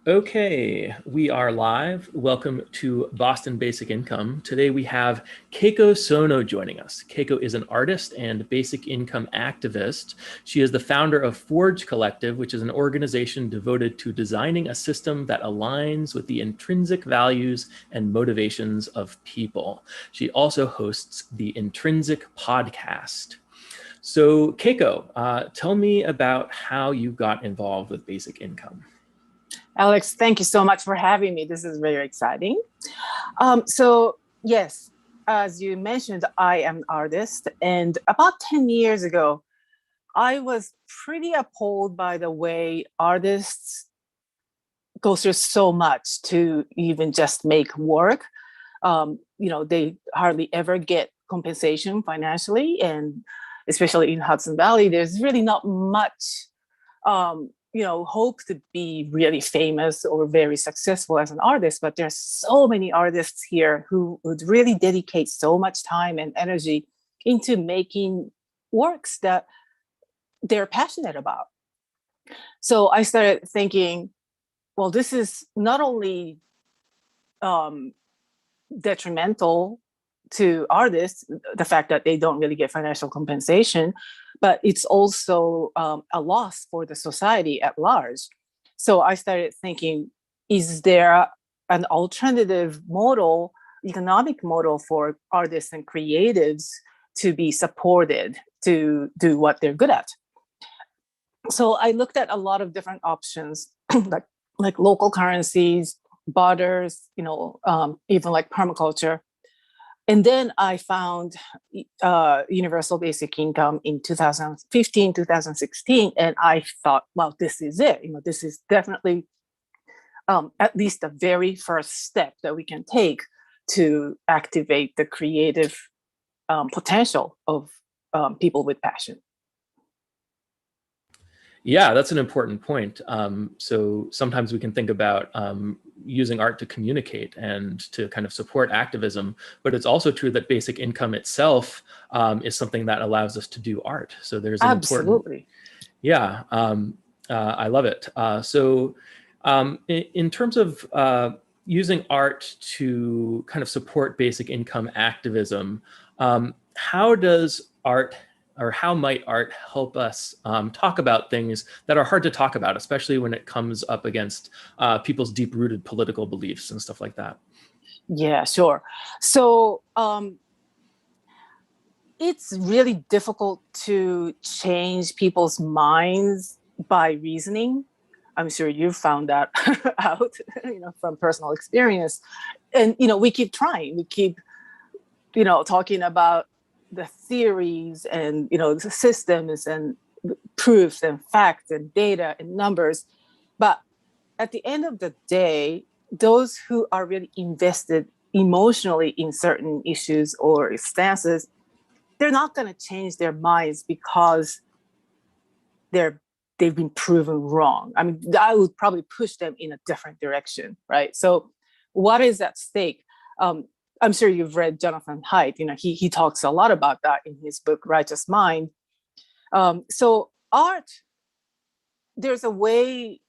Okay, we are live. Welcome to Boston Basic Income. Today we have Keiko Sono joining us. Keiko is an artist and basic income activist. She is the founder of Forge Collective, which is an organization devoted to designing a system that aligns with the intrinsic values and motivations of people. She also hosts the Intrinsic podcast. So, Keiko, tell me about how you got involved with basic income. Alex, thank you so much for having me. This is very exciting. Yes, as you mentioned, I am an artist. And about 10 years ago, I was pretty appalled by the way artists go through so much to even just make work. They hardly ever get compensation financially. And especially in Hudson Valley, there's really not much hope to be really famous or very successful as an artist, but there's so many artists here who would really dedicate so much time and energy into making works that they're passionate about. So I started thinking, well, this is not only detrimental to artists, the fact that they don't really get financial compensation, but it's also a loss for the society at large. So I started thinking, is there an alternative model, economic model for artists and creatives to be supported to do what they're good at? So I looked at a lot of different options, like local currencies, barters, even like permaculture. And then I found universal basic income in 2015, 2016. And I thought, well, this is it. This is definitely at least the very first step that we can take to activate the creative potential of people with passion. Yeah, that's an important point. So sometimes we can think about using art to communicate and to kind of support activism, but it's also true that basic income itself is something that allows us to do art. So there's an Absolutely. Yeah, I love it. In terms of using art to kind of support basic income activism, how does art or how might art help us talk about things that are hard to talk about, especially when it comes up against people's deep-rooted political beliefs and stuff like that? Yeah, sure. So it's really difficult to change people's minds by reasoning. I'm sure you've found that out, from personal experience. And, we keep trying. We keep, talking about the theories and the systems and proofs and facts and data and numbers, but at the end of the day, those who are really invested emotionally in certain issues or stances, they're not going to change their minds because they've been proven wrong. I mean, I would probably push them in a different direction, right? So what is at stake? I'm sure you've read Jonathan Haidt. He talks a lot about that in his book, Righteous Mind. So art, there's a way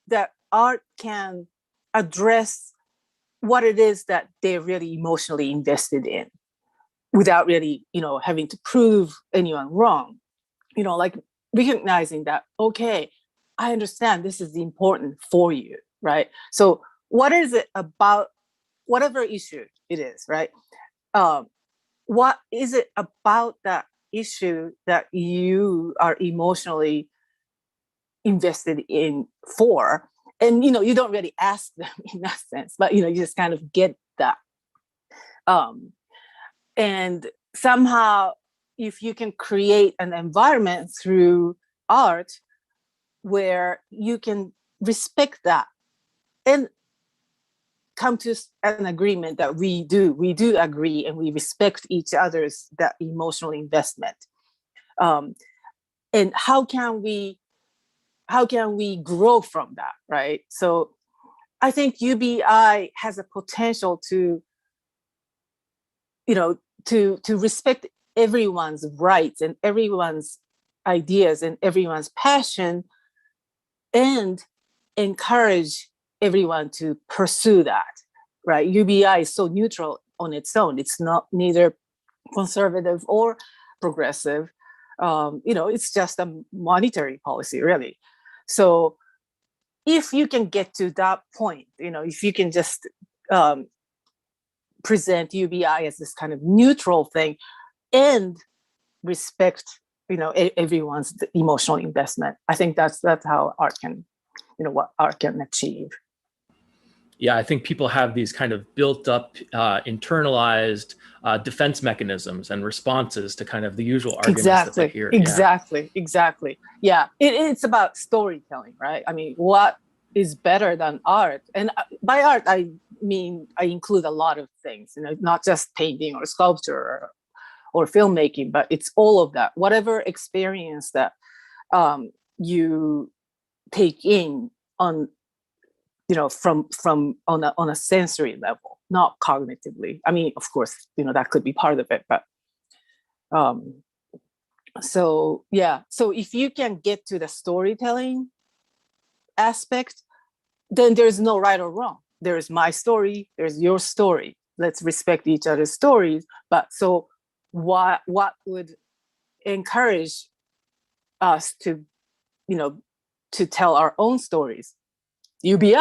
that art can address what it is that they're really emotionally invested in without really, having to prove anyone wrong. Like recognizing that, okay, I understand this is important for you, right? So what is it about whatever issue it is, right? What is it about that issue that you are emotionally invested in for? And, you don't really ask them in that sense, but, you just kind of get that. And somehow, if you can create an environment through art where you can respect that and come to an agreement that we do agree and we respect each other's that emotional investment. And how can we grow from that, right? So I think UBI has a potential to, to respect everyone's rights and everyone's ideas and everyone's passion and encourage everyone to pursue that, right? UBI is so neutral on its own. It's not neither conservative or progressive. It's just a monetary policy, really. So if you can get to that point, if you can just present UBI as this kind of neutral thing and respect, everyone's emotional investment, I think that's how art can, what art can achieve. Yeah, I think people have these kind of built up, internalized defense mechanisms and responses to kind of the usual arguments that they hear. Exactly. Yeah, it's about storytelling, right? I mean, what is better than art? And by art, I mean, I include a lot of things, not just painting or sculpture or filmmaking, but it's all of that. Whatever experience that you take in on, from on a sensory level, not cognitively. I mean, of course, that could be part of it, but so if you can get to the storytelling aspect, then there's no right or wrong. There's my story, there's your story. Let's respect each other's stories. But so what would encourage us to, to tell our own stories? UBI.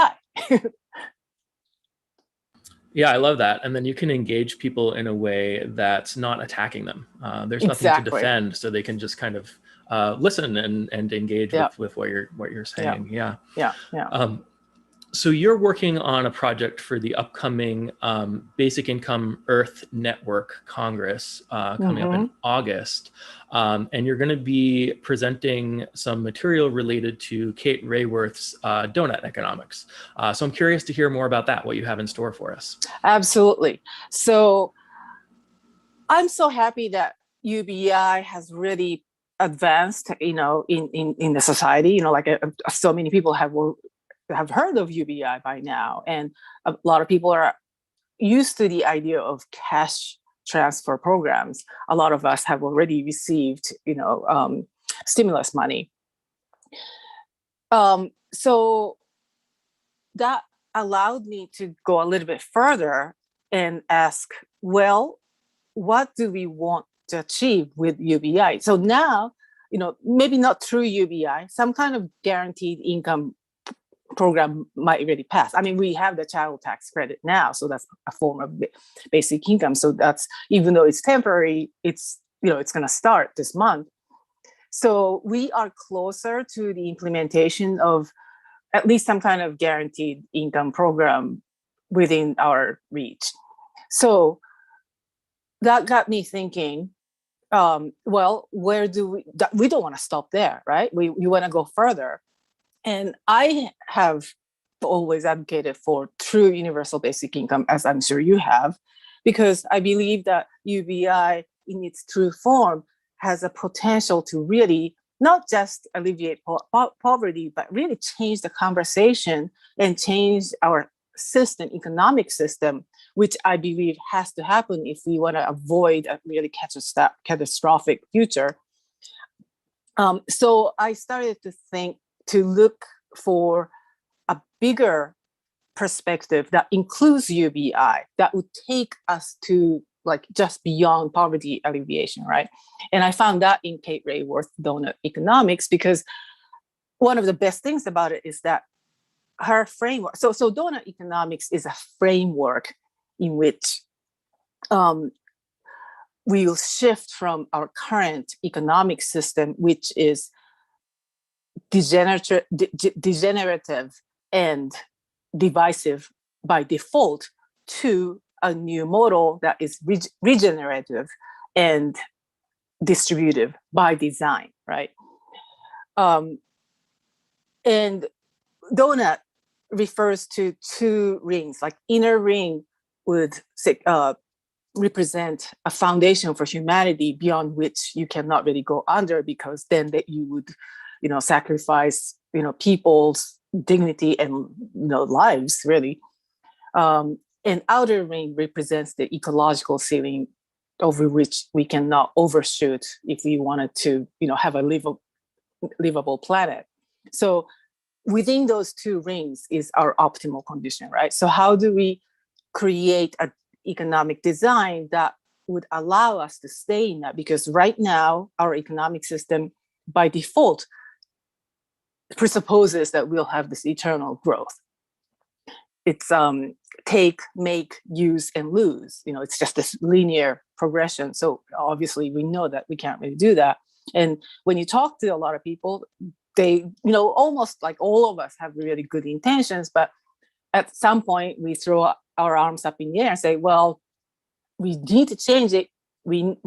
Yeah, I love that. And then you can engage people in a way that's not attacking them. There's nothing to defend, so they can just kind of listen and engage with what you're saying. Yeah. So you're working on a project for the upcoming Basic Income Earth Network Congress coming up in August. And you're going to be presenting some material related to Kate Raworth's donut economics. So I'm curious to hear more about that, what you have in store for us. Absolutely. So I'm so happy that UBI has really advanced, in the society. So many people have heard of UBI by now, and a lot of people are used to the idea of cash transfer programs. A lot of us have already received, stimulus money. So that allowed me to go a little bit further and ask, well, what do we want to achieve with UBI? So now, maybe not through UBI, some kind of guaranteed income program might already pass. I mean, we have the child tax credit now, so that's a form of basic income. So that's, even though it's temporary, it's going to start this month. So we are closer to the implementation of at least some kind of guaranteed income program within our reach. So that got me thinking, well, where do we don't want to stop there, right? We want to go further. And I have always advocated for true universal basic income, as I'm sure you have, because I believe that UBI in its true form has a potential to really not just alleviate poverty, but really change the conversation and change our economic system, which I believe has to happen if we want to avoid a really catastrophic future. So I started to look for a bigger perspective that includes UBI, that would take us to just beyond poverty alleviation, right? And I found that in Kate Raworth's donut economics, because one of the best things about it is that her framework. So donut economics is a framework in which we will shift from our current economic system, which is degenerative and divisive by default, to a new model that is regenerative and distributive by design, right? And donut refers to two rings. Like inner ring would represent a foundation for humanity beyond which you cannot really go under, because then that you would, sacrifice, people's dignity and lives, really. And outer ring represents the ecological ceiling over which we cannot overshoot if we wanted to, have a livable planet. So within those two rings is our optimal condition, right? So how do we create an economic design that would allow us to stay in that? Because right now, our economic system by default presupposes that we'll have this eternal growth. It's take, make, use, and lose. It's just this linear progression. So obviously we know that we can't really do that. And when you talk to a lot of people, they, almost like all of us have really good intentions, but at some point we throw our arms up in the air and say, well, we need to change it. We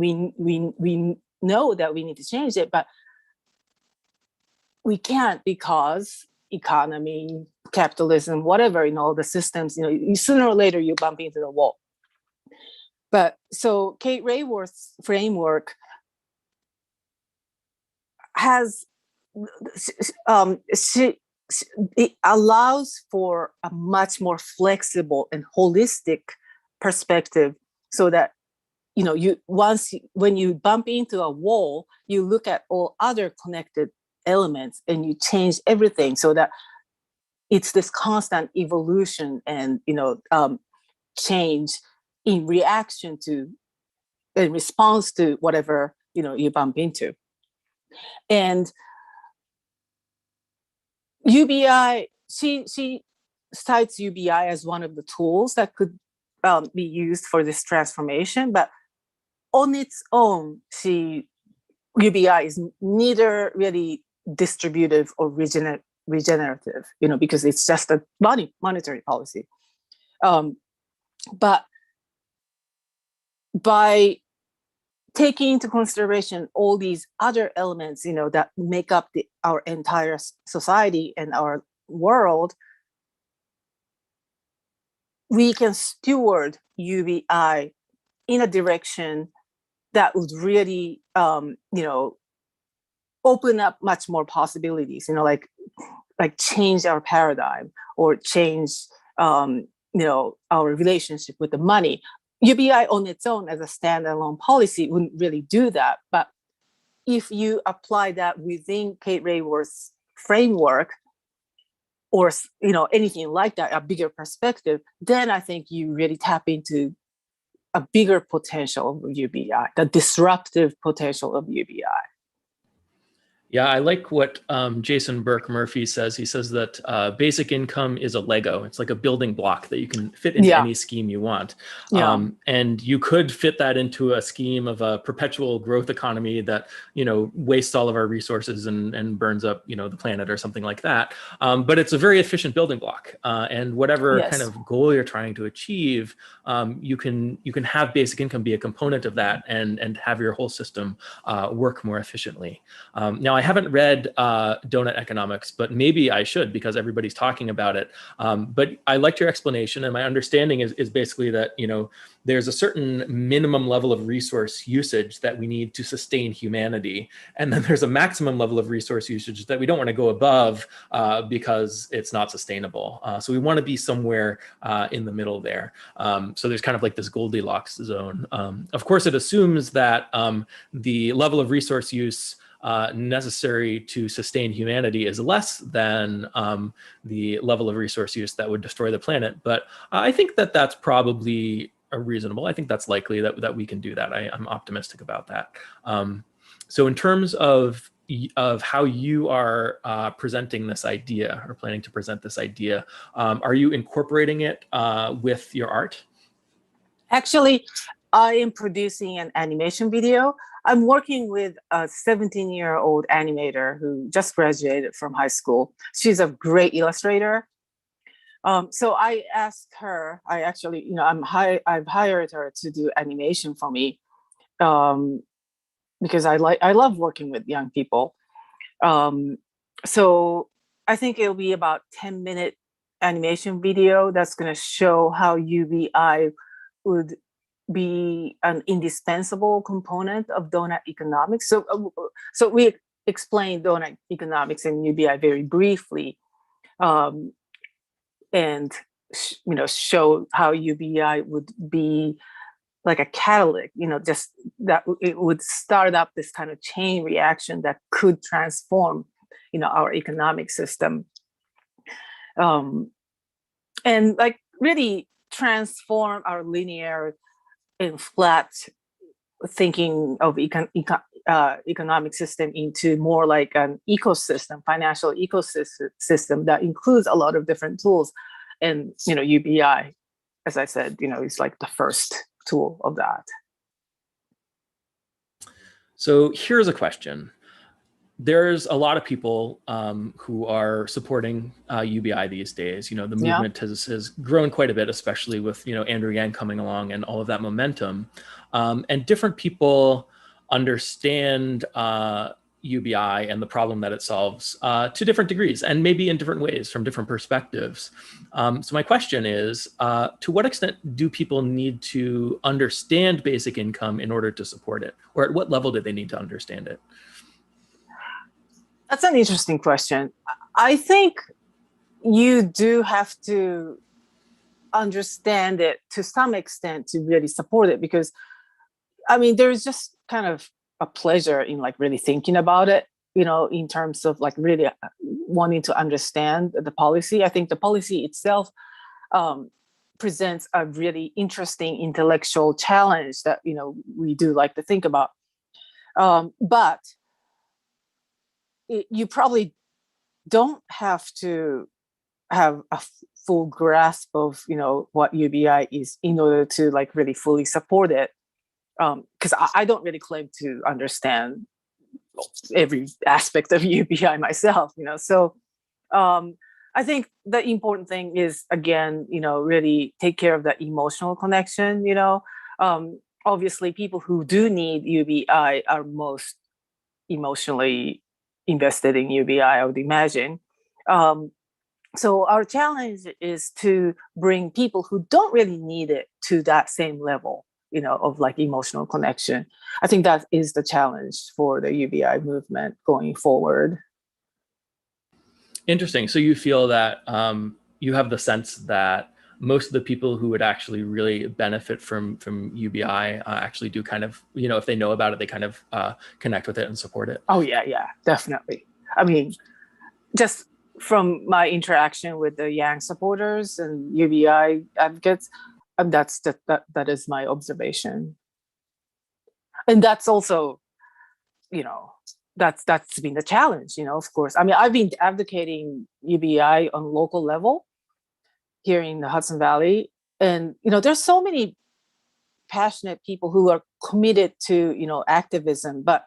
know that we need to change it, but we can't because economy, capitalism, whatever, the systems, sooner or later you bump into the wall. But so Kate Raworth's framework has, it allows for a much more flexible and holistic perspective, so that when you bump into a wall, you look at all other connected elements and you change everything, so that it's this constant evolution and change in reaction to, in response to whatever you bump into. And UBI, she cites UBI as one of the tools that could be used for this transformation, but on its own, UBI is neither really distributive or regenerative, because it's just a monetary policy. But by taking into consideration all these other elements, that make up our entire society and our world, we can steward UBI in a direction that would really, open up much more possibilities, like change our paradigm or change, our relationship with the money. UBI on its own as a standalone policy wouldn't really do that. But if you apply that within Kate Raworth's framework, or anything like that, a bigger perspective, then I think you really tap into a bigger potential of UBI, the disruptive potential of UBI. Yeah, I like what Jason Burke Murphy says. He says that basic income is a Lego. It's like a building block that you can fit into any scheme you want. And you could fit that into a scheme of a perpetual growth economy that, wastes all of our resources and burns up, the planet or something like that. But it's a very efficient building block. And whatever kind of goal you're trying to achieve, you can have basic income be a component of that and have your whole system work more efficiently. Now, I haven't read Donut Economics, but maybe I should because everybody's talking about it. But I liked your explanation, and my understanding is basically that there's a certain minimum level of resource usage that we need to sustain humanity, and then there's a maximum level of resource usage that we don't want to go above because it's not sustainable. So we want to be somewhere in the middle there. So there's kind of like this Goldilocks zone. Of course, it assumes that the level of resource use necessary to sustain humanity is less than the level of resource use that would destroy the planet. But I think that that's probably reasonable. I think that's likely that we can do that. I'm optimistic about that. So in terms of how you are presenting this idea or planning to present this idea, are you incorporating it with your art? Actually, I am producing an animation video. I'm working with a 17-year-old animator who just graduated from high school. She's a great illustrator. So I asked her, I've hired her to do animation for me because I love working with young people. So I think it'll be about 10-minute animation video that's going to show how UBI would be an indispensable component of donut economics. So we explained donut economics and UBI very briefly, and show how UBI would be like a catalyst, just that it would start up this kind of chain reaction that could transform, our economic system. And like really transform our linear and flat thinking of economic system into more like an ecosystem, financial ecosystem that includes a lot of different tools. And, UBI, as I said, is like the first tool of that. So here's a question. There's a lot of people who are supporting UBI these days. The movement has grown quite a bit, especially with Andrew Yang coming along and all of that momentum. And different people understand UBI and the problem that it solves to different degrees, and maybe in different ways from different perspectives. So my question is, to what extent do people need to understand basic income in order to support it? Or at what level do they need to understand it? That's an interesting question. I think you do have to understand it to some extent to really support it, because there's just kind of a pleasure in like really thinking about it, in terms of like really wanting to understand the policy. I think the policy itself presents a really interesting intellectual challenge that, we do like to think about. But you probably don't have to have a full grasp of what UBI is in order to like really fully support it, because I don't really claim to understand every aspect of UBI myself, so I think the important thing is, again, really take care of the emotional connection. Obviously people who do need UBI are most emotionally invested in UBI, I would imagine. So our challenge is to bring people who don't really need it to that same level, of like emotional connection. I think that is the challenge for the UBI movement going forward. Interesting. So you feel that you have the sense that most of the people who would actually really benefit from UBI actually do kind of, if they know about it, they kind of connect with it and support it. Oh yeah, definitely. Just from my interaction with the Yang supporters and UBI advocates, that is my observation. And that's also, that's been the challenge, of course. I've been advocating UBI on local level here in the Hudson Valley. And, there's so many passionate people who are committed to, activism, but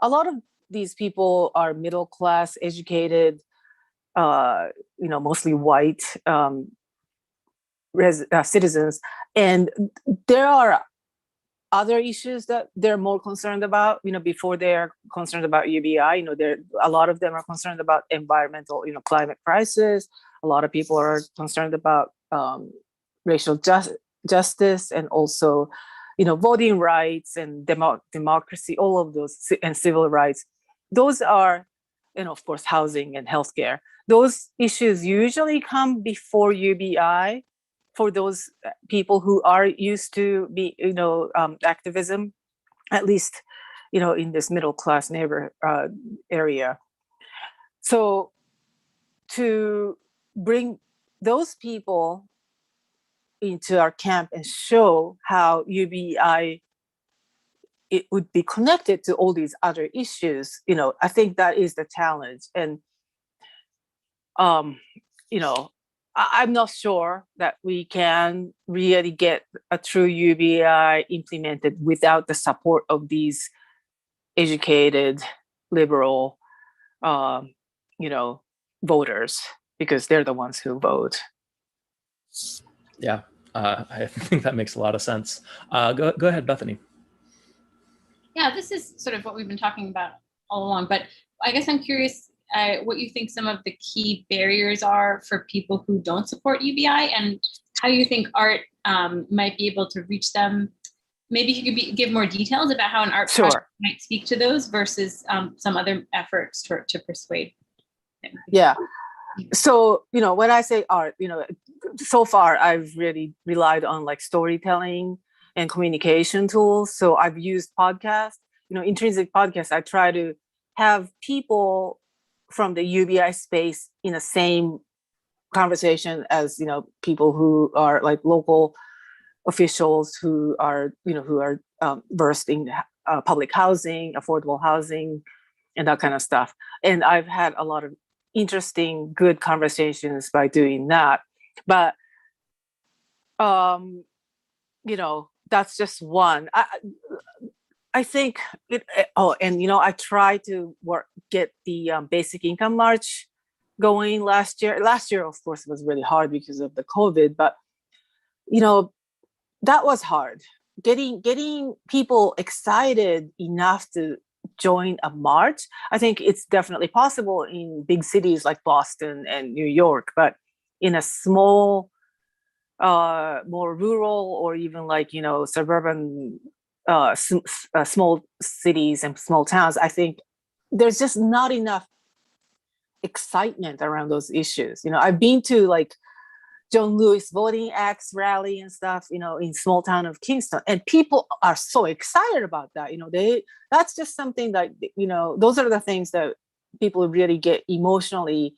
a lot of these people are middle class, educated, mostly white citizens. And there are other issues that they're more concerned about, before they're concerned about UBI. A lot of them are concerned about environmental, climate crisis. A lot of people are concerned about racial justice, and also, voting rights and democracy, all of those, and civil rights. Those are, and of course, housing and healthcare. Those issues usually come before UBI for those people who are used to be, activism, at least, in this middle class area. So to bring those people into our camp and show how UBI it would be connected to all these other issues, I think that is the challenge. And I'm not sure that we can really get a true UBI implemented without the support of these educated, liberal, voters, because they're the ones who vote. Yeah, I think that makes a lot of sense. Go ahead, Bethany. Yeah, this is sort of what we've been talking about all along, but I guess I'm curious what you think some of the key barriers are for people who don't support UBI, and how you think art might be able to reach them. Maybe you could give more details about how an art project might speak to those versus some other efforts to persuade them. Yeah. So, when I say art, so far I've really relied on like storytelling and communication tools. So I've used podcasts, intrinsic podcasts. I try to have people from the UBI space in the same conversation as, people who are like local officials who are, versed in public housing, affordable housing, and that kind of stuff. And I've had a lot of interesting, good conversations by doing that. But, that's just one. I think I tried to get the basic income march going last year. Last year, of course, was really hard because of the COVID, but that was hard. Getting people excited enough to join a march. I think it's definitely possible in big cities like Boston and New York, but in a small, more rural or even like suburban, small cities and small towns, I think there's just not enough excitement around those issues. I've been to like John Lewis Voting Acts rally and stuff, in small town of Kingston, and people are so excited about that. That's just something that, those are the things that people really get emotionally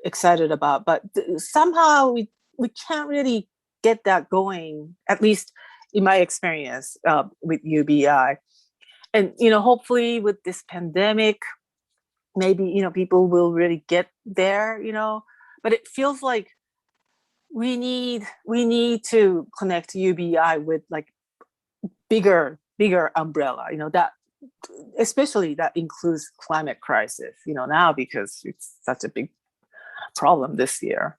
excited about. But somehow we can't really get that going, at least in my experience with UBI. And, hopefully with this pandemic, maybe, people will really get there, but it feels like we need to connect UBI with like bigger umbrella, that especially that includes climate crisis, now, because it's such a big problem this year.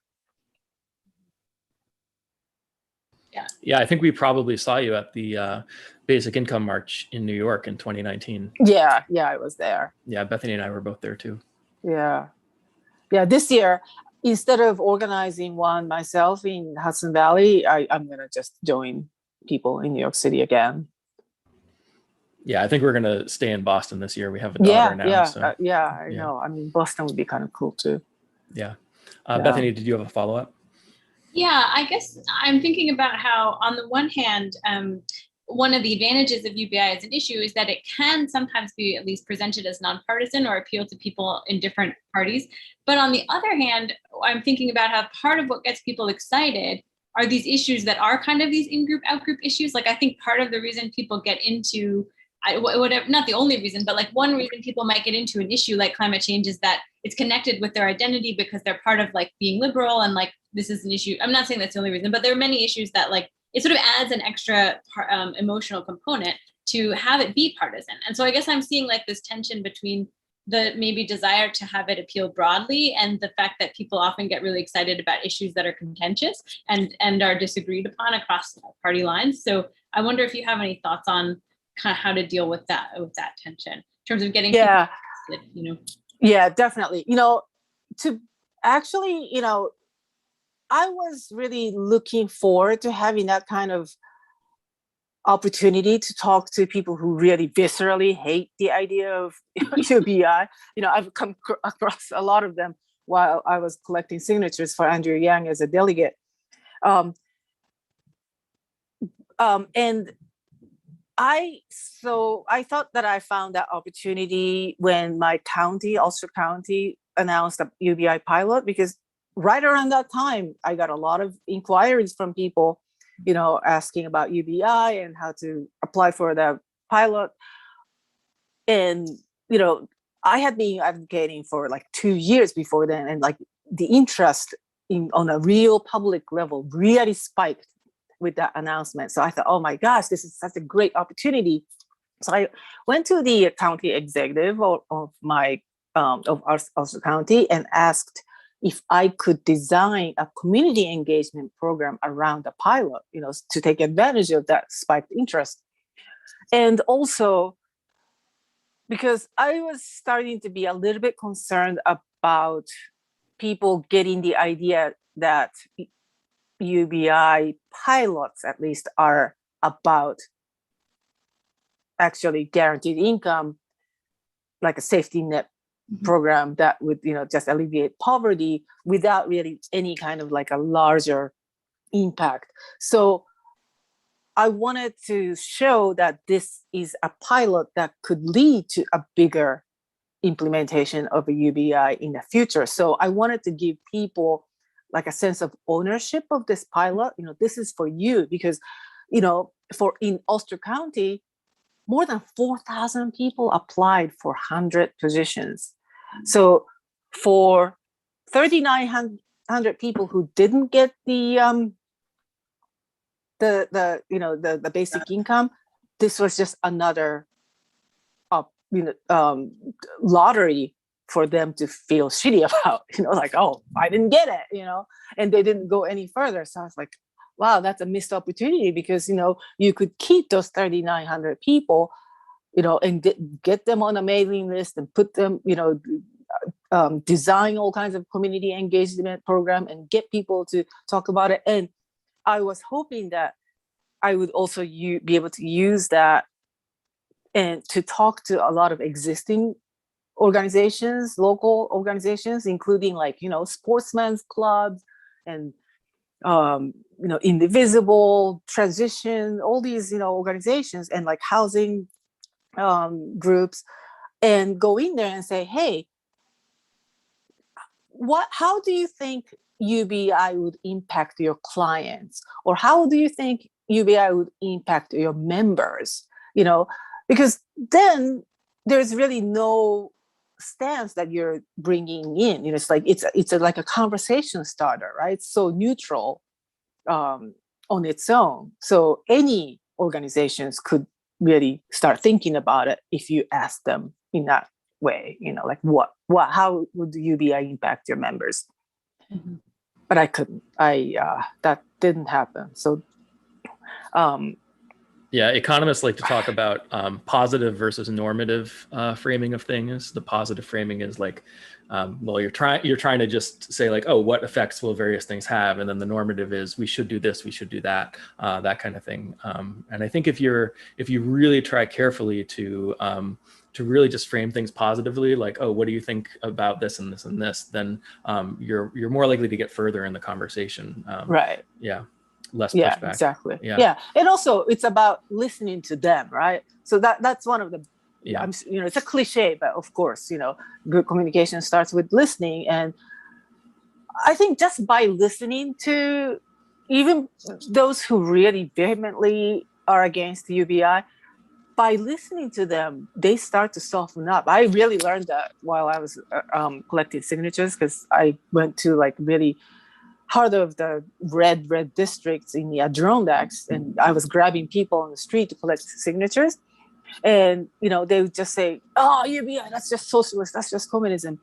Yeah, I think we probably saw you at the Basic Income March in New York in 2019. Yeah, I was there. Yeah, Bethany and I were both there too. Yeah, this year, instead of organizing one myself in Hudson Valley, I'm going to just join people in New York City again. Yeah, I think we're going to stay in Boston this year. We have a daughter now. I know. I mean, Boston would be kind of cool too. Yeah. Bethany, did you have a follow-up? Yeah, I guess I'm thinking about how, on the one hand, one of the advantages of UBI as an issue is that it can sometimes be at least presented as nonpartisan or appeal to people in different parties. But on the other hand, I'm thinking about how part of what gets people excited are these issues that are kind of these in-group, out-group issues. Like, I think part of the reason people get into whatever, not the only reason, but like one reason people might get into an issue like climate change is that it's connected with their identity because they're part of like being liberal, and like this is an issue. I'm not saying that's the only reason, but there are many issues that like it sort of adds an extra emotional component to have it be partisan. And so I guess I'm seeing like this tension between the maybe desire to have it appeal broadly and the fact that people often get really excited about issues that are contentious and are disagreed upon across party lines. So I wonder if you have any thoughts on kind of how to deal with that tension in terms of getting people interested, Yeah, definitely. To actually, I was really looking forward to having that kind of opportunity to talk to people who really viscerally hate the idea of UBI. I've come across a lot of them while I was collecting signatures for Andrew Yang as a delegate. And I thought that I found that opportunity when my county, Ulster County, announced a UBI pilot, because right around that time, I got a lot of inquiries from people, asking about UBI and how to apply for the pilot. And, I had been advocating for like 2 years before then, and like the interest on a real public level really spiked with that announcement. So I thought, oh my gosh, this is such a great opportunity. So I went to the county executive of Ulster County and asked if I could design a community engagement program around the pilot, to take advantage of that spiked interest. And also because I was starting to be a little bit concerned about people getting the idea that UBI pilots, at least, are about actually guaranteed income, like a safety net program that would, just alleviate poverty without really any kind of like a larger impact. So I wanted to show that this is a pilot that could lead to a bigger implementation of a UBI in the future. So I wanted to give people like a sense of ownership of this pilot. This is for you, because, for in Ulster County, more than 4,000 people applied for 100 positions. So for 3,900 people who didn't get the basic income, this was just another lottery for them to feel shitty about, like, oh, I didn't get it, and they didn't go any further. So I was like, wow, that's a missed opportunity, because, you could keep those 3,900 people, and get them on a mailing list and put them, design all kinds of community engagement program and get people to talk about it. And I was hoping that I would also be able to use that and to talk to a lot of existing organizations, local organizations, including like, sportsmen's clubs and, Indivisible, Transition, all these, organizations, and like housing groups, and go in there and say, hey, how do you think UBI would impact your clients? Or how do you think UBI would impact your members? Because then there's really no stance that you're bringing in. It's like it's like a conversation starter, right? It's so neutral on its own. So any organizations could really start thinking about it if you ask them in that way. Like how would the UBI impact your members? Mm-hmm. But I couldn't. That didn't happen. So. Yeah, economists like to talk about positive versus normative framing of things. The positive framing is like, well, you're trying to just say like, oh, what effects will various things have, and then the normative is we should do this, we should do that, that kind of thing. And I think if you really try carefully to really just frame things positively, like, oh, what do you think about this and this and this, then you're more likely to get further in the conversation. Right. Yeah. Less pushback. Exactly. Yeah. And also it's about listening to them, right? So that's one of the, it's a cliche, but of course, good communication starts with listening. And I think just by listening to even those who really vehemently are against the UBI, by listening to them, they start to soften up. I really learned that while I was collecting signatures, because I went to like really heart of the red districts in the Adirondacks, and I was grabbing people on the street to collect signatures, and they would just say, "Oh, UBI, that's just socialist, that's just communism."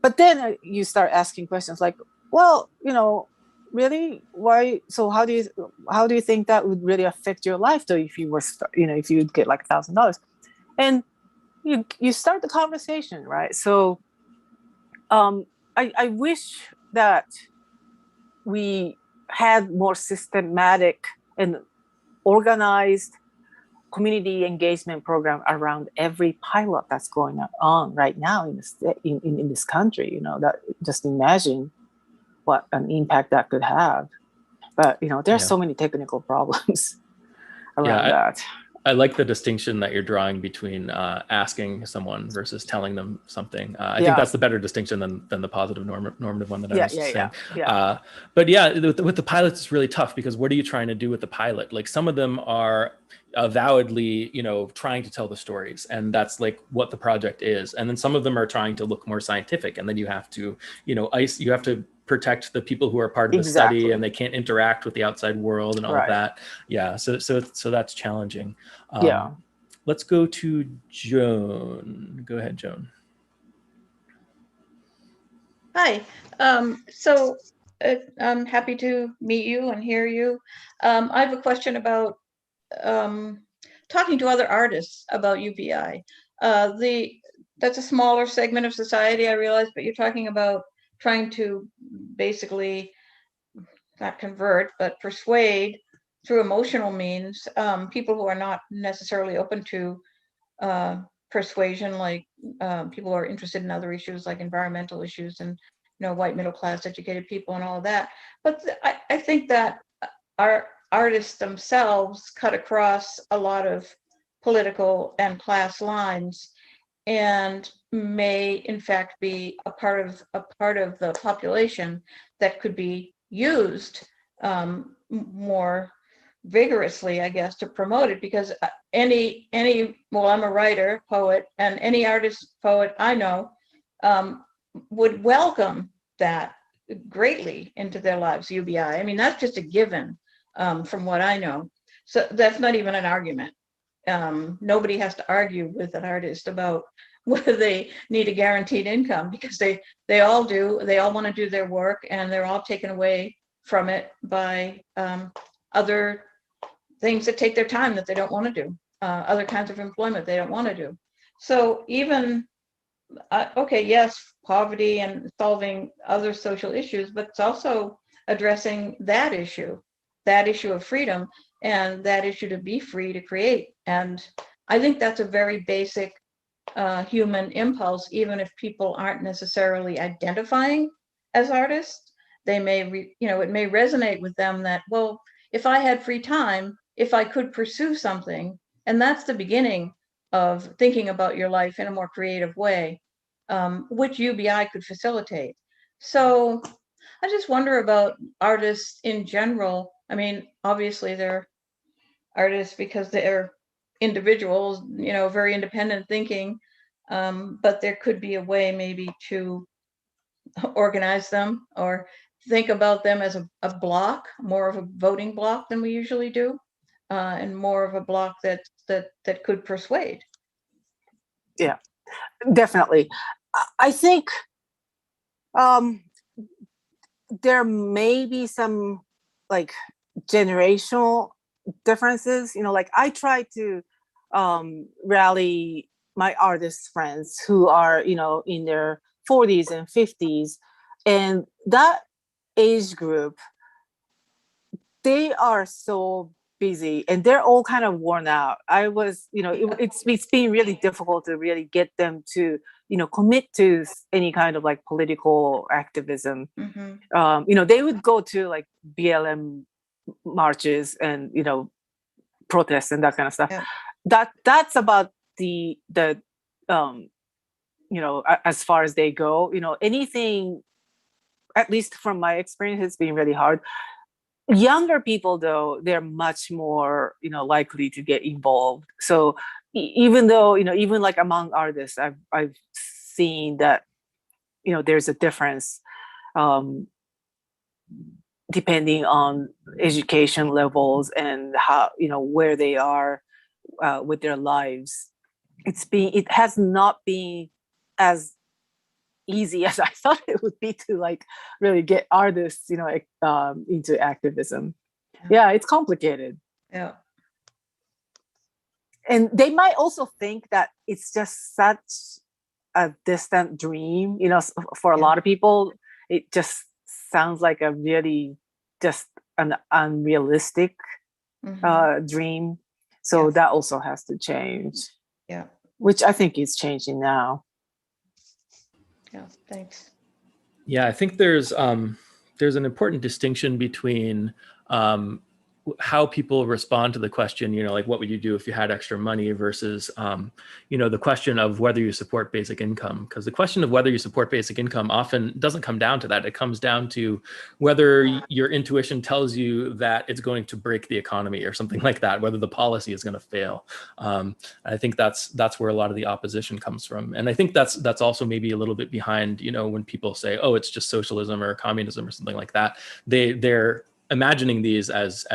But then you start asking questions like, "Well, really, why? So how do you think that would really affect your life, though, if you were, if you get like $1,000?" And you start the conversation, right? So, I wish that we had more systematic and organized community engagement program around every pilot that's going on right now in this country. That just imagine what an impact that could have. But there's so many technical problems around that. I like the distinction that you're drawing between asking someone versus telling them something. I think that's the better distinction than the positive normative one that I was saying. But with the pilots, it's really tough, because what are you trying to do with the pilot? Like, some of them are avowedly, trying to tell the stories, and that's like what the project is. And then some of them are trying to look more scientific, and then you have to, you have to protect the people who are part of the study, and they can't interact with the outside world and all of that. Yeah. So that's challenging. Let's go to Joan. Go ahead, Joan. Hi. So I'm happy to meet you and hear you. I have a question about talking to other artists about UBI. That's a smaller segment of society, I realize, but you're talking about trying to basically not convert, but persuade through emotional means people who are not necessarily open to persuasion, like people who are interested in other issues like environmental issues and white middle class educated people and all of that. But I think that our artists themselves cut across a lot of political and class lines, and may in fact be a part of the population that could be used more vigorously, I guess, to promote it. Because well, I'm a writer, poet, and any artist, poet I know would welcome that greatly into their lives, UBI. I mean, that's just a given from what I know. So that's not even an argument. Nobody has to argue with an artist about whether they need a guaranteed income, because they all do. They all want to do their work, and they're all taken away from it by other things that take their time that they don't want to do, other kinds of employment they don't want to do. So even, okay, yes, poverty and solving other social issues, but it's also addressing that issue of freedom, and that issue to be free to create. And I think that's a very basic human impulse, even if people aren't necessarily identifying as artists. They may, it may resonate with them that, well, if I had free time, if I could pursue something, and that's the beginning of thinking about your life in a more creative way, which UBI could facilitate. So I just wonder about artists in general. I mean, obviously they're artists because they're individuals, very independent thinking, but there could be a way maybe to organize them or think about them as a block, more of a voting block than we usually do, and more of a block that could persuade. Yeah, definitely. I think there may be some like generational differences. Like I try to rally my artist friends who are, in their 40s and 50s, and that age group, they are so busy and they're all kind of worn out. I was, it's been really difficult to really get them to, commit to any kind of like political activism. Mm-hmm. They would go to like BLM marches and, protests and that kind of stuff. Yeah. That's about the as far as they go. Anything, at least from my experience, it's been really hard. Younger people, though, they're much more, likely to get involved. So even though, even like among artists, I've seen that, there's a difference depending on education levels and how, where they are with their lives. It has not been as easy as I thought it would be to like really get artists, into activism. Yeah, it's complicated. Yeah. And they might also think that it's just such a distant dream, for a lot of people, it just sounds like a really just an unrealistic dream. So that also has to change. Yeah. Which I think is changing now. Yeah, thanks. Yeah, I think there's an important distinction between how people respond to the question, like what would you do if you had extra money versus, the question of whether you support basic income. Because the question of whether you support basic income often doesn't come down to that. It comes down to whether your intuition tells you that it's going to break the economy or something like that, whether the policy is going to fail. I think that's where a lot of the opposition comes from. And I think that's also maybe a little bit behind, when people say, oh, it's just socialism or communism or something like that. They're imagining these as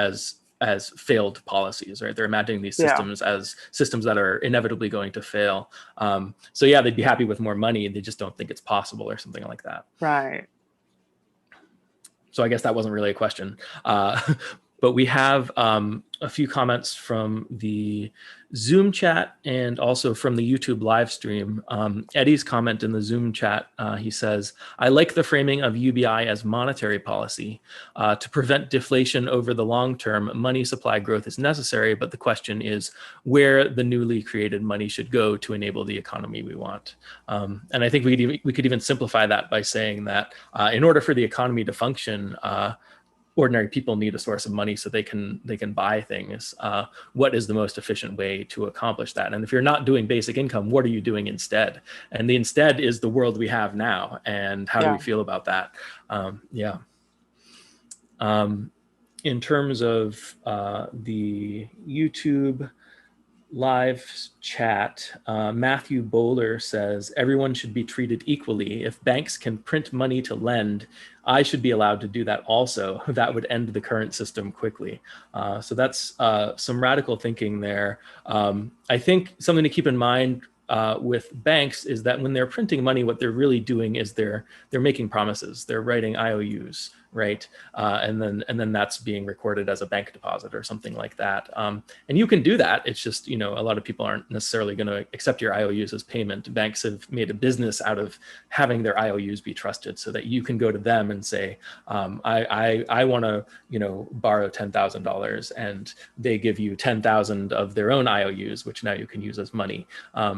failed policies, right? They're imagining these systems as systems that are inevitably going to fail. So yeah, they'd be happy with more money. They just don't think it's possible or something like that. Right. So I guess that wasn't really a question. But we have a few comments from the Zoom chat and also from the YouTube live stream. Eddie's comment in the Zoom chat, he says, I like the framing of UBI as monetary policy. To prevent deflation over the long term, money supply growth is necessary, but the question is where the newly created money should go to enable the economy we want. And I think we could even simplify that by saying that in order for the economy to function, ordinary people need a source of money so they can buy things. What is the most efficient way to accomplish that? And if you're not doing basic income, what are you doing instead? And the instead is the world we have now. And how do we feel about that? In terms of the YouTube live chat, Matthew Bowler says, everyone should be treated equally. If banks can print money to lend, I should be allowed to do that also. That would end the current system quickly. So that's some radical thinking there. I think something to keep in mind with banks is that when they're printing money, what they're really doing is they're making promises. They're writing IOUs, right? And then that's being recorded as a bank deposit or something like that. And you can do that. It's just, a lot of people aren't necessarily going to accept your IOUs as payment. Banks have made a business out of having their IOUs be trusted so that you can go to them and say, I want to, borrow $10,000, and they give you 10,000 of their own IOUs, which now you can use as money.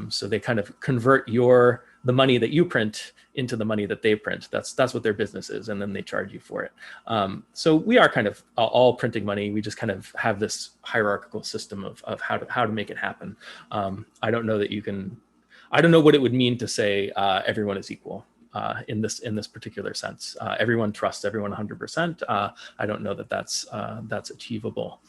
So they kind of convert the money that you print into the money that they print. That's what their business is, and then they charge you for it. So we are kind of all printing money. We just kind of have this hierarchical system of how to make it happen. I don't know what it would mean to say everyone is equal in this particular sense. Everyone trusts everyone 100%. I don't know that that's achievable.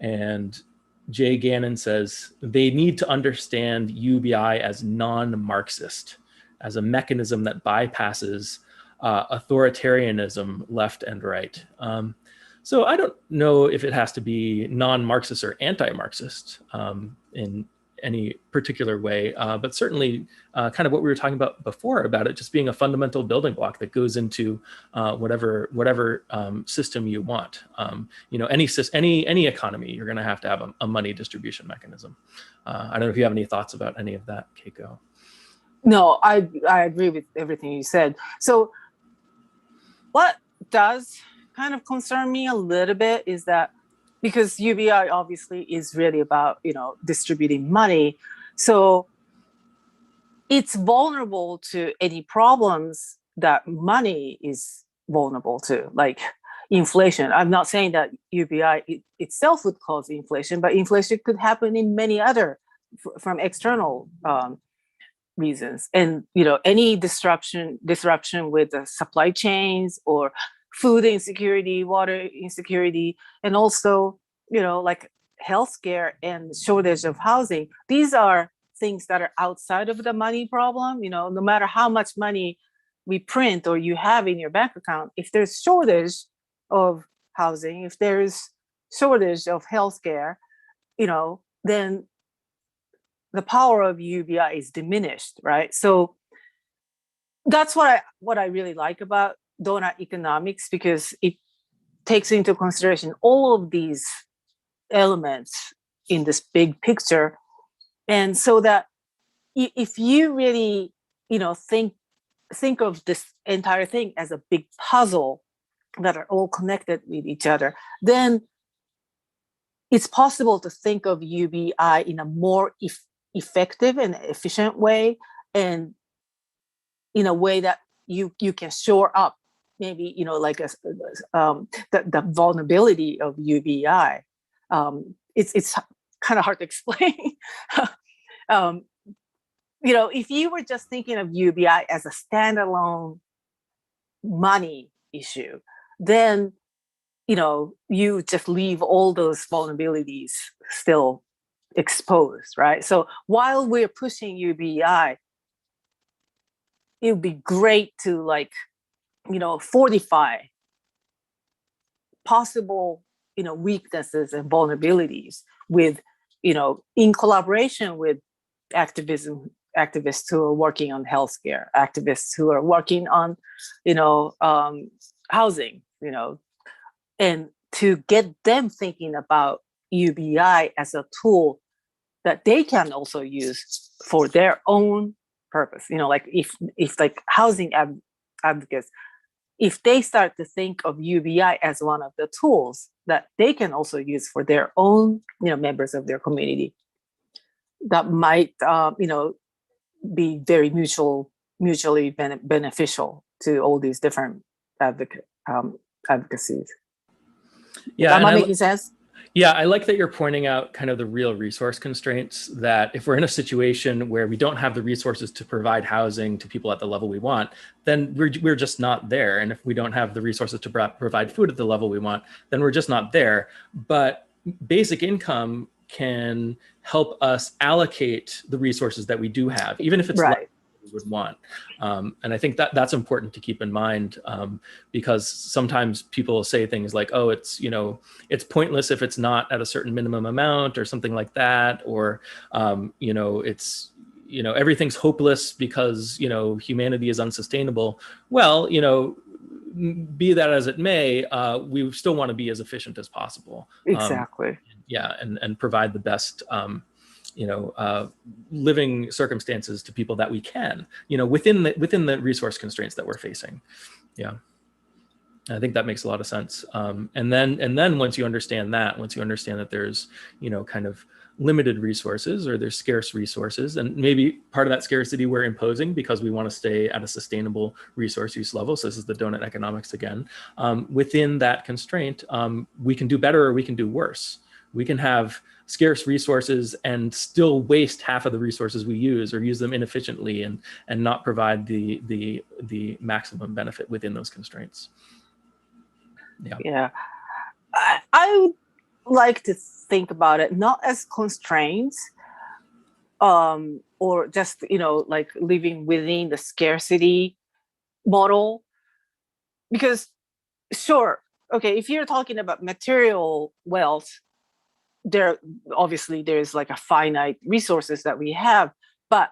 And Jay Gannon says, they need to understand UBI as non-Marxist, as a mechanism that bypasses authoritarianism left and right. So I don't know if it has to be non-Marxist or anti-Marxist in any particular way, but certainly kind of what we were talking about before about it just being a fundamental building block that goes into whatever system you want. Any economy, you're going to have a money distribution mechanism. I don't know if you have any thoughts about any of that, Keiko. No, I agree with everything you said. So what does kind of concern me a little bit is that, because UBI obviously is really about, distributing money. So it's vulnerable to any problems that money is vulnerable to, like inflation. I'm not saying that UBI itself would cause inflation, but inflation could happen in many other from external reasons. And, any disruption with the supply chains or food insecurity, water insecurity, and also, like healthcare and shortage of housing. These are things that are outside of the money problem. No matter how much money we print or you have in your bank account, if there's shortage of housing, if there's shortage of healthcare, then the power of UBI is diminished, right? So that's what I really like about donut economics, because it takes into consideration all of these elements in this big picture. And so that if you really, think of this entire thing as a big puzzle that are all connected with each other, then it's possible to think of UBI in a more effective and efficient way, and in a way that you can shore up maybe like the vulnerability of UBI. It's kind of hard to explain. If you were just thinking of UBI as a standalone money issue, then you just leave all those vulnerabilities still exposed, right? So while we're pushing UBI, it would be great to fortify possible weaknesses and vulnerabilities with in collaboration with activists who are working on healthcare, activists who are working on housing, and to get them thinking about UBI as a tool that they can also use for their own purpose. Like if like housing advocates, if they start to think of UBI as one of the tools that they can also use for their own, members of their community, that might, be very mutually beneficial to all these different advocacies. Yeah, Am I making sense? Yeah, I like that you're pointing out kind of the real resource constraints, that if we're in a situation where we don't have the resources to provide housing to people at the level we want, then we're just not there. And if we don't have the resources to provide food at the level we want, then we're just not there. But basic income can help us allocate the resources that we do have, even if it's less than we would want. And I think that that's important to keep in mind, because sometimes people say things like, oh, it's, you know, it's pointless if it's not at a certain minimum amount or something like that. Or, you know, it's, you know, everything's hopeless because, you know, humanity is unsustainable. Well, you know, be that as it may, we still want to be as efficient as possible. Exactly. Yeah, and provide the best, you know, living circumstances to people that we can, you know, within the resource constraints that we're facing. Yeah, I think that makes a lot of sense. And then once you understand that there's, you know, kind of limited resources, or there's scarce resources, and maybe part of that scarcity we're imposing because we want to stay at a sustainable resource use level. So this is the donut economics again. Within that constraint, we can do better or we can do worse. We can have scarce resources and still waste half of the resources we use, or use them inefficiently and not provide the maximum benefit within those constraints. Yeah. I would like to think about it not as constraints, or just, you know, like living within the scarcity model. Because sure, okay, if you're talking about material wealth, there's like a finite resources that we have. But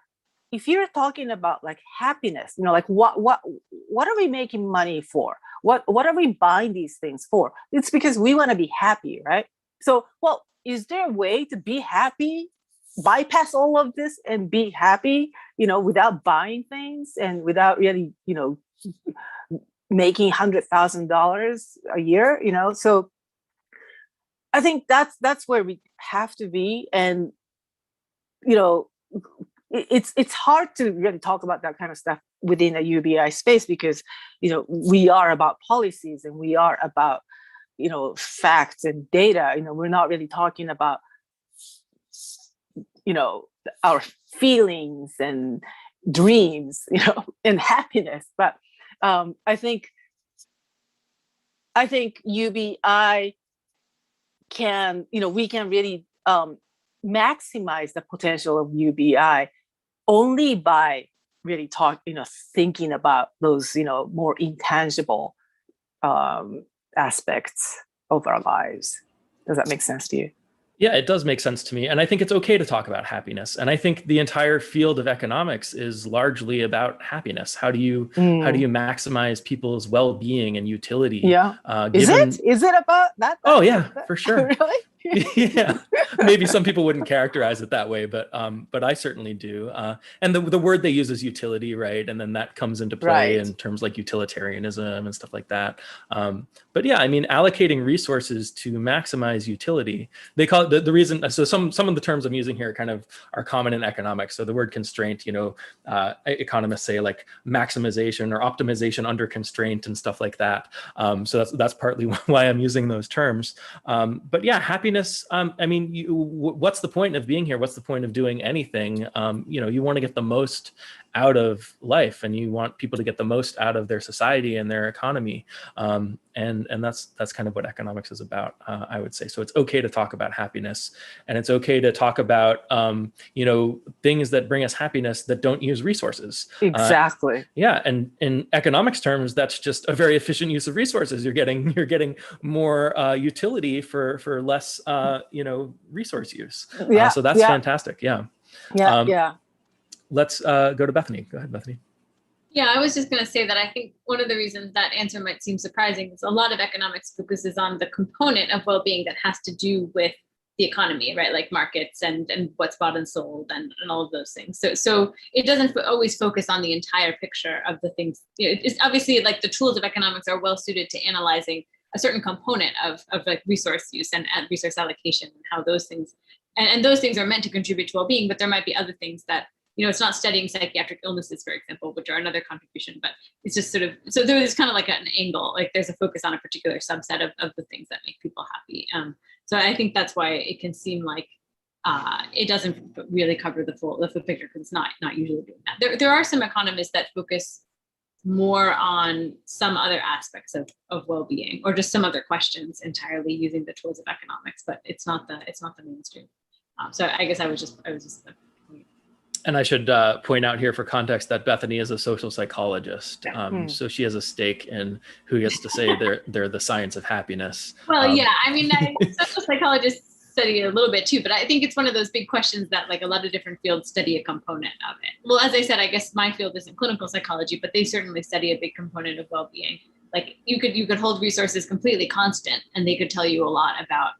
if you're talking about like happiness, you know, like what are we making money for? What are we buying these things for? It's because we want to be happy, right? So, well, is there a way to be happy, bypass all of this and be happy, you know, without buying things and without really, you know, making $100,000 a year, you know? So I think that's where we have to be. And, you know, it's hard to really talk about that kind of stuff within a UBI space, because, you know, we are about policies and we are about, you know, facts and data. You know, we're not really talking about, you know, our feelings and dreams, you know, and happiness. But I think UBI can, you know, we can really maximize the potential of UBI only by really thinking about those, you know, more intangible aspects of our lives. Does that make sense to you? Yeah, it does make sense to me. And I think it's okay to talk about happiness. And I think the entire field of economics is largely about happiness. How do you maximize people's well-being and utility? Yeah. Is it about that? Oh yeah, for sure. Really? Yeah, maybe some people wouldn't characterize it that way, but I certainly do. And the word they use is utility, right? And then that comes into play in terms like utilitarianism and stuff like that. But yeah, I mean, allocating resources to maximize utility, they call it the reason. So some of the terms I'm using here kind of are common in economics. So the word constraint, you know, economists say like maximization or optimization under constraint and stuff like that. So that's partly why I'm using those terms. But yeah, happiness. I mean, what's the point of being here? What's the point of doing anything? You know, you want to get the most out of life, and you want people to get the most out of their society and their economy. And that's kind of what economics is about, I would say. So it's okay to talk about happiness, and it's okay to talk about, you know, things that bring us happiness that don't use resources. Exactly. Yeah, and in economics terms, that's just a very efficient use of resources. You're getting more utility for less, you know, resource use. Yeah. So that's fantastic. Yeah. Yeah. Let's go to Bethany. Go ahead, Bethany. Yeah, I was just going to say that I think one of the reasons that answer might seem surprising is a lot of economics focuses on the component of well-being that has to do with the economy, right? Like markets and what's bought and sold and all of those things. So it doesn't always focus on the entire picture of the things. You know, it's obviously like the tools of economics are well suited to analyzing a certain component of like resource use and resource allocation and how those things, and those things are meant to contribute to well-being, but there might be other things that it's not studying psychiatric illnesses, for example, which are another contribution, but it's just sort of, so there's kind of like an angle, like there's a focus on a particular subset of the things that make people happy. So I think that's why it can seem like it doesn't really cover the full picture, because it's not usually doing that. There are some economists that focus more on some other aspects of well-being, or just some other questions entirely using the tools of economics, but it's not the mainstream. So I guess I was just. And I should point out here for context that Bethany is a social psychologist. So she has a stake in who gets to say they're the science of happiness. Well, yeah, I mean, social psychologists study it a little bit too, but I think it's one of those big questions that like a lot of different fields study a component of it. Well, as I said, I guess my field isn't clinical psychology, but they certainly study a big component of well-being. Like you could hold resources completely constant and they could tell you a lot about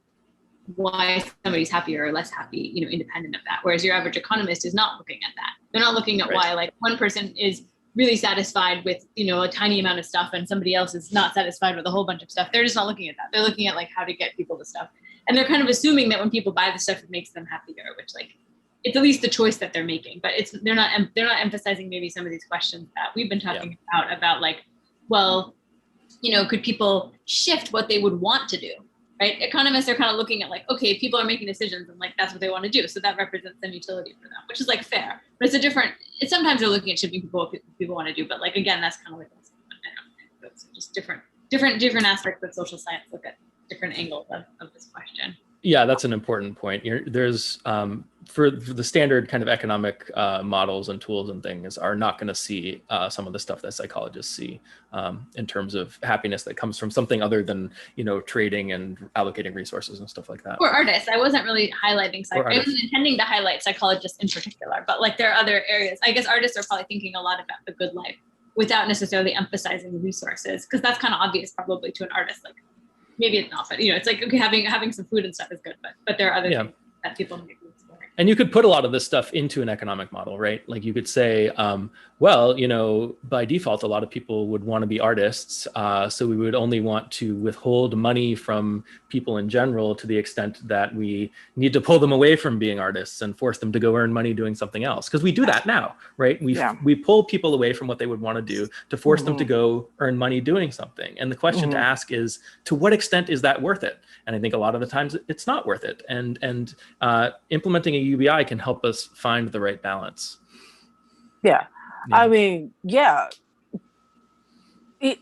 why somebody's happier or less happy, independent of that. Whereas your average economist is not looking at that. They're not looking at why like one person is really satisfied with, a tiny amount of stuff and somebody else is not satisfied with a whole bunch of stuff. They're just not looking at that. They're looking at like how to get people the stuff. And they're kind of assuming that when people buy the stuff, it makes them happier, which like, it's at least the choice that they're making, but they're not emphasizing maybe some of these questions that we've been talking about like, well, could people shift what they would want to do? Right? Economists are kind of looking at like, okay, people are making decisions and like, that's what they want to do. So that represents some utility for them, which is like fair, but sometimes they're looking at shifting what people want to do. But like, again, that's kind of like, it's just different aspects of social science look at different angles of this question. Yeah, that's an important point. There's for the standard kind of economic models and tools and things are not going to see some of the stuff that psychologists see in terms of happiness that comes from something other than trading and allocating resources and stuff like that. Or artists. I wasn't really highlighting I wasn't intending to highlight psychologists in particular, but like there are other areas. I guess artists are probably thinking a lot about the good life without necessarily emphasizing the resources, because that's kind of obvious probably to an artist. Like maybe it's not, but it's like, okay, having some food and stuff is good, but there are other things that people make. And you could put a lot of this stuff into an economic model, right? Like you could say, well, by default, a lot of people would want to be artists. So we would only want to withhold money from people in general to the extent that we need to pull them away from being artists and force them to go earn money doing something else. Because we do that now, right? We pull people away from what they would want to do to force them to go earn money doing something. And the question to ask is, to what extent is that worth it? And I think a lot of the times it's not worth it. And implementing a UBI can help us find the right balance. Yeah. I mean, it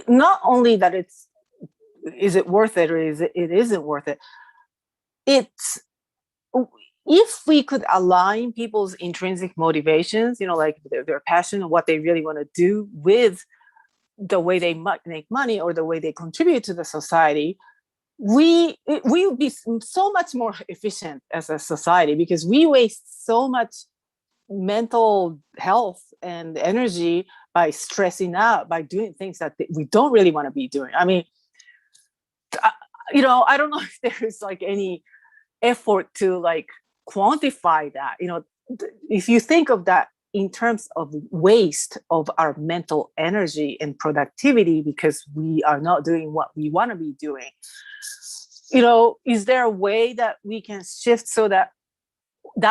not only that is it worth it or it isn't worth it. It's, if we could align people's intrinsic motivations, like their passion and what they really want to do with the way they make money or the way they contribute to the society, we would be so much more efficient as a society, because we waste so much mental health and energy by stressing out, by doing things that we don't really want to be doing. I mean, I don't know if there's like any effort to like quantify that. If you think of that in terms of waste of our mental energy and productivity because we are not doing what we want to be doing, is there a way that we can shift so that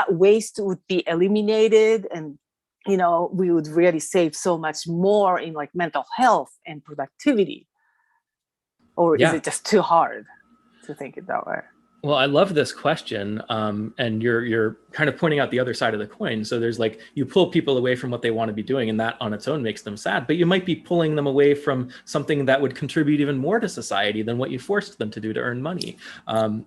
waste would be eliminated and we would really save so much more in like mental health and productivity? Or is it just too hard to think it that way? Well, I love this question. And you're kind of pointing out the other side of the coin. So there's like, you pull people away from what they want to be doing, and that on its own makes them sad, but you might be pulling them away from something that would contribute even more to society than what you forced them to do to earn money. And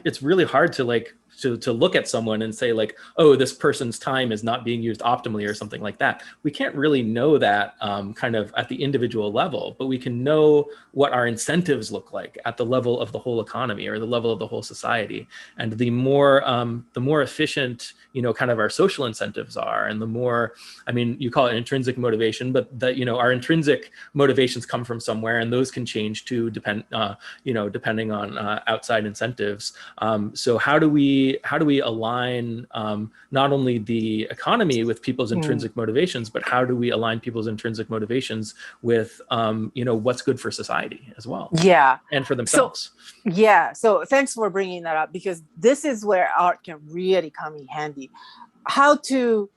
it's really hard to like, to look at someone and say like, oh, this person's time is not being used optimally or something like that. We can't really know that kind of at the individual level, but we can know what our incentives look like at the level of the whole economy or the level of the whole society. And the more efficient, kind of our social incentives are, and the more, I mean, you call it intrinsic motivation, but that, our intrinsic motivations come from somewhere, and those can change too, depending on outside incentives. So how do we align not only the economy with people's intrinsic motivations, but how do we align people's intrinsic motivations with, what's good for society as well? Yeah. And for themselves. So thanks for bringing that up, because this is where art can really come in handy. how to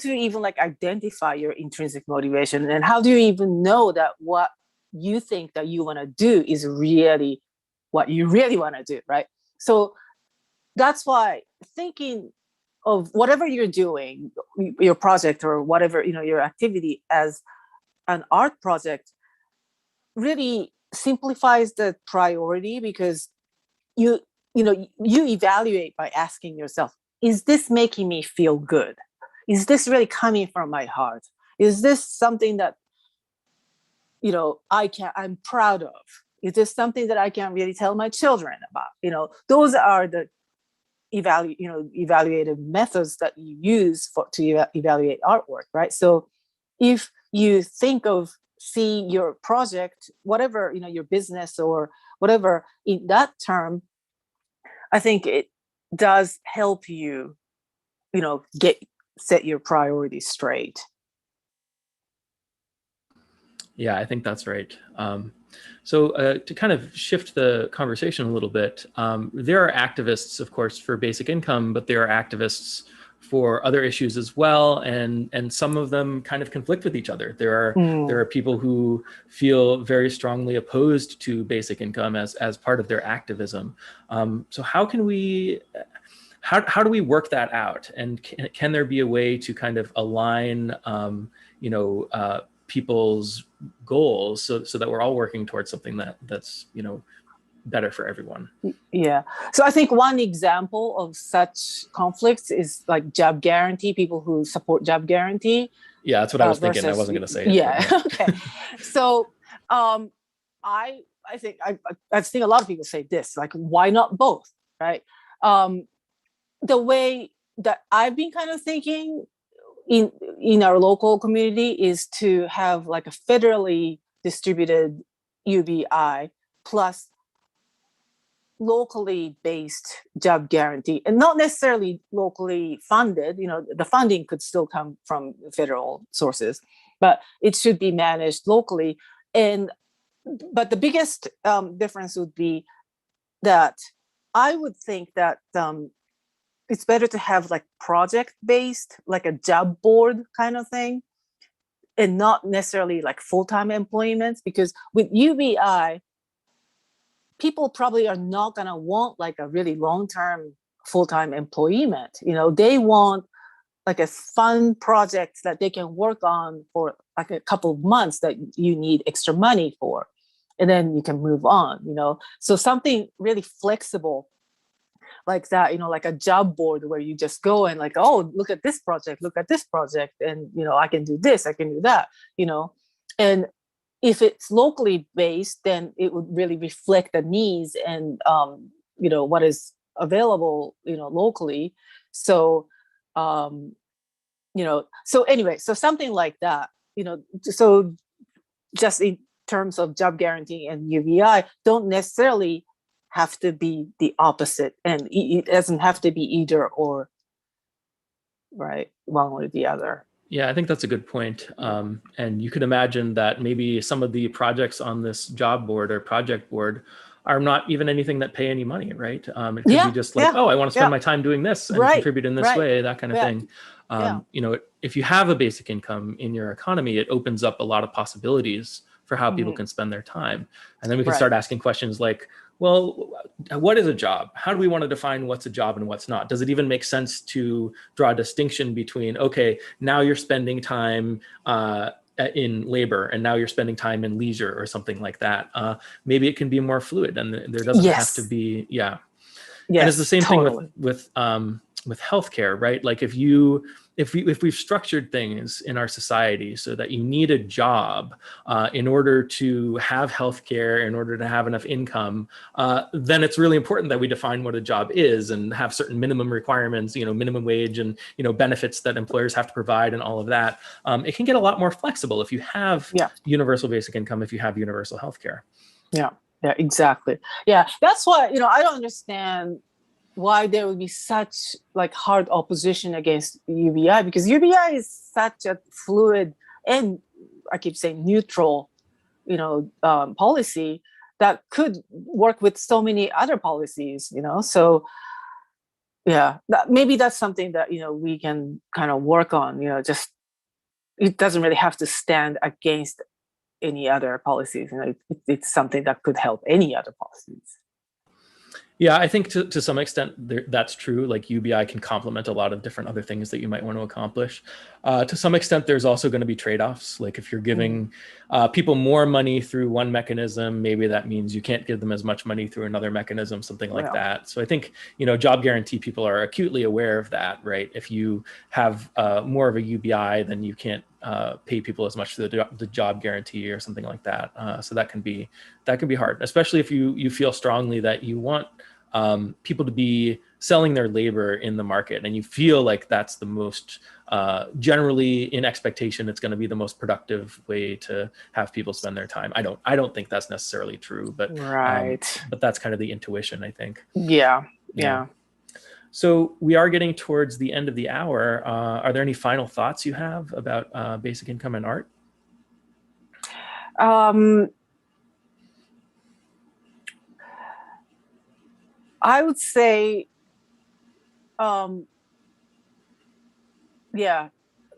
even like identify your intrinsic motivation, and how do you even know that what you think that you want to do is really what you really want to do, right? So that's why thinking of whatever you're doing, your project or whatever, your activity as an art project really simplifies the priority, because you evaluate by asking yourself, is this making me feel good? Is this really coming from my heart? Is this something that I'm proud of? Is this something that I can really tell my children about? Those are the evaluative methods that you use to evaluate artwork, right? So if you see your project, whatever, your business or whatever, in that term, I think it does help you, set your priorities straight. Yeah, I think that's right. So to kind of shift the conversation a little bit, there are activists, of course, for basic income, but there are activists for other issues as well, and some of them kind of conflict with each other. There are people who feel very strongly opposed to basic income as part of their activism. So how do we work that out? And can there be a way to kind of align, people's goals so that we're all working towards something that's better for everyone? Yeah. So I think one example of such conflicts is like job guarantee, people who support job guarantee. Yeah, that's what I was thinking. I wasn't going to say it. Yeah. Okay. So I think a lot of people say this, like, why not both? Right. The way that I've been kind of thinking in our local community is to have like a federally distributed UBI plus locally based job guarantee, and not necessarily locally funded. The funding could still come from federal sources, but it should be managed locally. But the biggest difference would be that I would think that it's better to have like project-based, like a job board kind of thing, and not necessarily like full-time employments, because with UBI, people probably are not going to want like a really long-term full-time employment. They want like a fun project that they can work on for like a couple of months that you need extra money for, and then you can move on. So something really flexible like that, like a job board where you just go and like, oh, look at this project, and I can do this, I can do that, and if it's locally based, then it would really reflect the needs and what is available locally. So so anyway, so something like that, so just in terms of job guarantee and UBI don't necessarily have to be the opposite, and it doesn't have to be either or, right? One or the other. Yeah, I think that's a good point. And you could imagine that maybe some of the projects on this job board or project board are not even anything that pay any money, right? It could be just like, oh, I want to spend my time doing this and contribute in this way, that kind of thing. If you have a basic income in your economy, it opens up a lot of possibilities for how people can spend their time. And then we can start asking questions like, well, what is a job? How do we want to define what's a job and what's not? Does it even make sense to draw a distinction between, okay, now you're spending time in labor and now you're spending time in leisure or something like that? Maybe it can be more fluid, and there doesn't have to be, And it's the same thing with healthcare, right? Like if we've structured things in our society so that you need a job in order to have healthcare, in order to have enough income, then it's really important that we define what a job is and have certain minimum requirements, minimum wage and, benefits that employers have to provide and all of that. It can get a lot more flexible if you have universal basic income, if you have universal healthcare. Yeah, exactly. Yeah, that's why, I don't understand why there would be such like hard opposition against UBI, because UBI is such a fluid and, I keep saying, neutral, policy that could work with so many other policies, So yeah, maybe that's something that, we can kind of work on, just, it doesn't really have to stand against any other policies. It's something that could help any other policies. Yeah, I think to some extent that's true. Like UBI can complement a lot of different other things that you might want to accomplish. To some extent, there's also going to be trade-offs. Like if you're giving people more money through one mechanism, maybe that means you can't give them as much money through another mechanism, something like that. So I think, job guarantee people are acutely aware of that, right? If you have more of a UBI, then you can't pay people as much through the job guarantee or something like that. So that can be hard, especially if you feel strongly that you want people to be selling their labor in the market, and you feel like that's the most generally in expectation, it's going to be the most productive way to have people spend their time. I don't think that's necessarily true, but but that's kind of the intuition, I think. Yeah. So we are getting towards the end of the hour. Are there any final thoughts you have about basic income and art? I would say,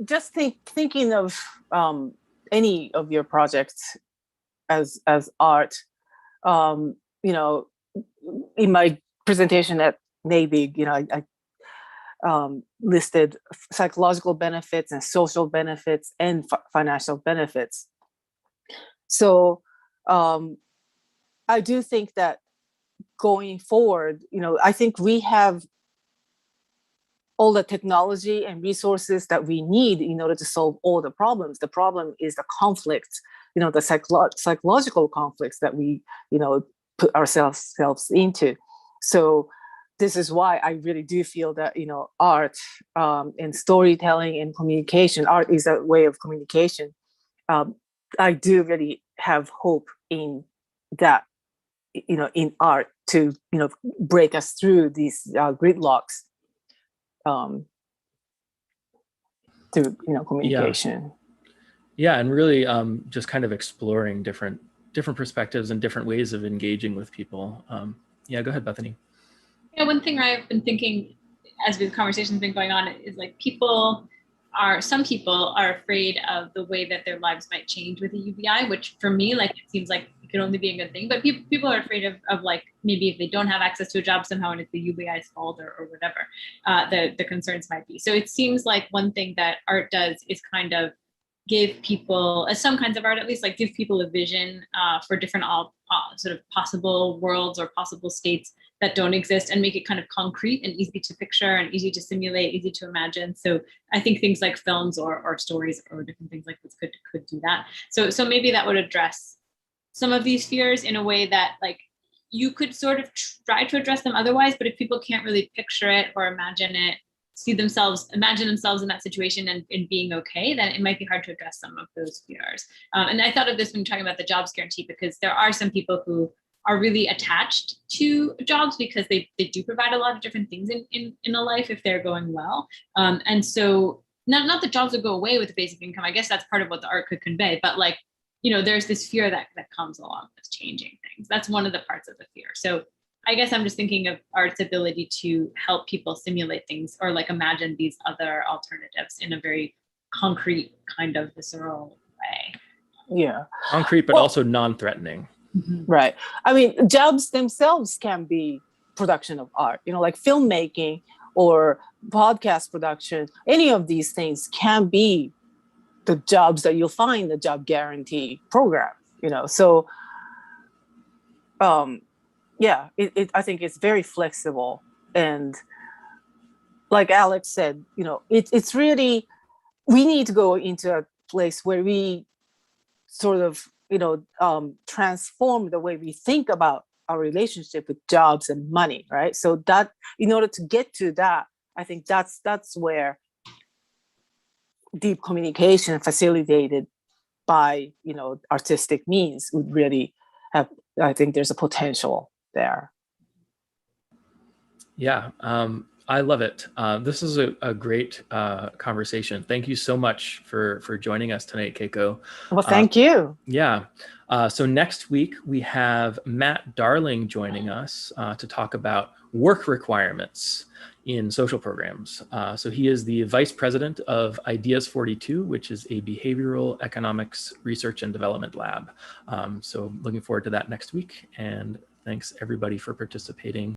just thinking of any of your projects as art. In my presentation at NABIG, I listed psychological benefits and social benefits and financial benefits. So I do think that going forward, I think we have all the technology and resources that we need in order to solve all the problems. The problem is the conflicts, the psychological conflicts that we, put ourselves into. So this is why I really do feel that, art and storytelling and communication, art is a way of communication. I do really have hope in that, in art to, break us through these gridlocks through, communication. Yeah, and really just kind of exploring different perspectives and different ways of engaging with people. Yeah, go ahead, Bethany. Yeah, one thing I've been thinking as the conversation's been going on is like some people are afraid of the way that their lives might change with the UBI, which for me, like, it seems like it could only be a good thing. But people are afraid of like, maybe if they don't have access to a job somehow and it's the UBI's fault or whatever, the concerns might be. So it seems like one thing that art does is kind of give people, some kinds of art at least, like give people a vision for different sort of possible worlds or possible states that don't exist, and make it kind of concrete and easy to picture and easy to simulate, easy to imagine. So I think things like films or stories or different things like this could do that. So maybe that would address some of these fears in a way that, like, you could sort of try to address them otherwise, but if people can't really picture it or imagine it, imagine themselves in that situation and being okay, then it might be hard to address some of those fears. And I thought of this when talking about the jobs guarantee, because there are some people who are really attached to jobs because they do provide a lot of different things in a life if they're going well. And so not that jobs would go away with the basic income. I guess that's part of what the art could convey, but like, there's this fear that comes along with changing things. That's one of the parts of the fear. So I guess I'm just thinking of art's ability to help people simulate things or like imagine these other alternatives in a very concrete, kind of visceral way. Yeah. Concrete, but also non-threatening. Right. I mean, jobs themselves can be production of art, like filmmaking or podcast production. Any of these things can be the jobs that you'll find in the job guarantee program, So, yeah, I think it's very flexible. And like Alex said, it's really, we need to go into a place where we sort of, transform the way we think about our relationship with jobs and money, right? So that in order to get to that, I think that's where deep communication facilitated by, artistic means would really have, I think there's a potential there. Yeah, I love it. This is a great conversation. Thank you so much for joining us tonight, Keiko. Well, thank you. Yeah. So next week we have Matt Darling joining us to talk about work requirements in social programs. So he is the vice president of Ideas 42, which is a behavioral economics research and development lab. So looking forward to that next week. And thanks everybody for participating.